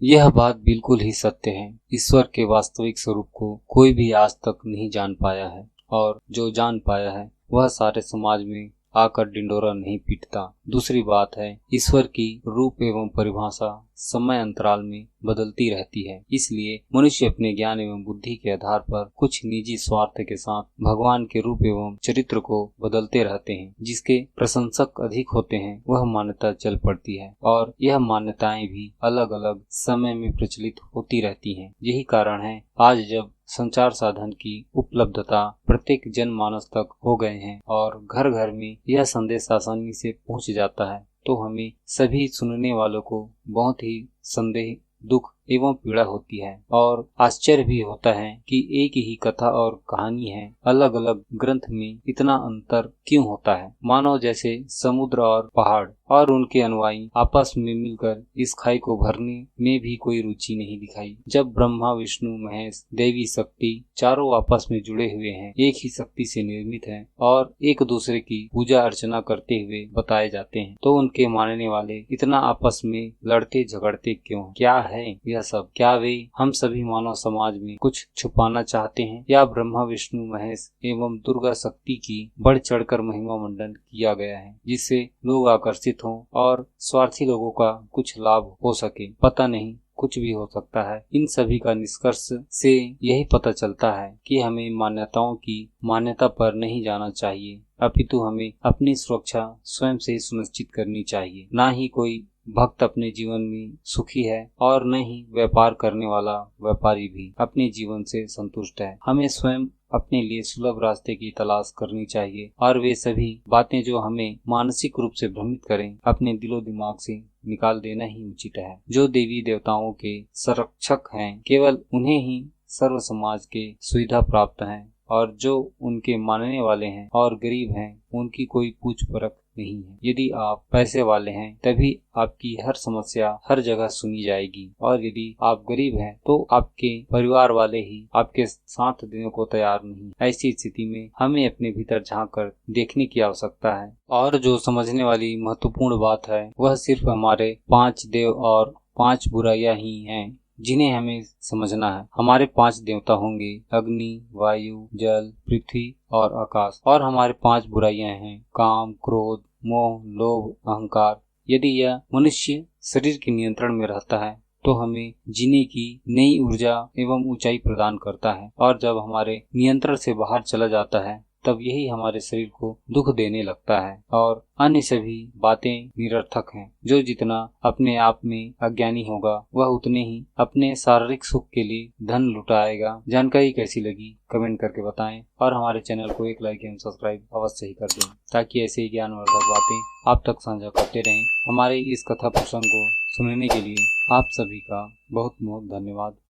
यह बात बिल्कुल ही सत्य है। ईश्वर के वास्तविक स्वरूप को कोई भी आज तक नहीं जान पाया है, और जो जान पाया है वह सारे समाज में आकर डिंडोरा नहीं पीटता। दूसरी बात है, ईश्वर की रूप एवं परिभाषा समय अंतराल में बदलती रहती है। इसलिए मनुष्य अपने ज्ञान एवं बुद्धि के आधार पर कुछ निजी स्वार्थ के साथ भगवान के रूप एवं चरित्र को बदलते रहते हैं। जिसके प्रशंसक अधिक होते हैं वह मान्यता चल पड़ती है, और यह मान्यताएं भी अलग अलग समय में प्रचलित होती रहती हैं। यही कारण है आज जब संचार साधन की उपलब्धता प्रत्येक जनमानस तक हो गए हैं और घर घर में यह संदेश आसानी से पहुंच जाता है, तो हमें सभी सुनने वालों को बहुत ही संदेह, दुख एवं पीड़ा होती है। और आश्चर्य भी होता है कि एक ही कथा और कहानी है, अलग अलग ग्रंथ में इतना अंतर क्यों होता है। मानो जैसे समुद्र और पहाड़ और उनके अनुयायी आपस में मिलकर इस खाई को भरने में भी कोई रुचि नहीं दिखाई। जब ब्रह्मा, विष्णु, महेश, देवी शक्ति चारों आपस में जुड़े हुए हैं, एक ही शक्ति से निर्मित हैं और एक दूसरे की पूजा अर्चना करते हुए बताए जाते हैं, तो उनके मानने वाले इतना आपस में लड़ते झगड़ते क्यों? क्या है यह सब? क्या वे हम सभी मानव समाज में कुछ छुपाना चाहते हैं, या ब्रह्मा, विष्णु, महेश एवं दुर्गा शक्ति की बढ़ चढ़कर महिमा मंडन किया गया है, जिससे लोग आकर्षित हों और स्वार्थी लोगों का कुछ लाभ हो सके? पता नहीं, कुछ भी हो सकता है। इन सभी का निष्कर्ष से यही पता चलता है कि हमें मान्यताओं की मान्यता पर नहीं जाना चाहिए, अपितु हमें अपनी सुरक्षा स्वयं से सुनिश्चित करनी चाहिए। ना ही कोई भक्त अपने जीवन में सुखी है और न ही व्यापार करने वाला व्यापारी भी अपने जीवन से संतुष्ट है। हमें स्वयं अपने लिए सुलभ रास्ते की तलाश करनी चाहिए, और वे सभी बातें जो हमें मानसिक रूप से भ्रमित करें, अपने दिलो दिमाग से निकाल देना ही उचित है। जो देवी देवताओं के संरक्षक हैं, केवल उन्हें ही सर्व समाज के सुविधा प्राप्त है, और जो उनके मानने वाले हैं और गरीब हैं उनकी कोई पूछ परख नहीं है। यदि आप पैसे वाले हैं तभी आपकी हर समस्या हर जगह सुनी जाएगी, और यदि आप गरीब हैं तो आपके परिवार वाले ही आपके साथ देने को तैयार नहीं। ऐसी स्थिति में हमें अपने भीतर झांक कर देखने की आवश्यकता है। और जो समझने वाली महत्वपूर्ण बात है वह सिर्फ हमारे 5 देव और 5 बुराइयां ही हैं जिन्हें हमें समझना है। हमारे 5 देवता होंगे अग्नि, वायु, जल, पृथ्वी और आकाश, और हमारे 5 बुराइयां हैं काम, क्रोध, मोह, लोभ, अहंकार। यदि यह मनुष्य शरीर के नियंत्रण में रहता है तो हमें जीने की नई ऊर्जा एवं ऊंचाई प्रदान करता है, और जब हमारे नियंत्रण से बाहर चला जाता है तब यही हमारे शरीर को दुख देने लगता है, और अन्य सभी बातें निरर्थक हैं। जो जितना अपने आप में अज्ञानी होगा वह उतने ही अपने शारीरिक सुख के लिए धन लुटाएगा। जानकारी कैसी लगी कमेंट करके बताएं, और हमारे चैनल को एक लाइक एवं सब्सक्राइब अवश्य ही कर दें, ताकि ऐसे ही ज्ञानवर्धक बातें आप तक साझा करते रहें। हमारे इस कथा प्रसंग को सुनने के लिए आप सभी का बहुत बहुत धन्यवाद।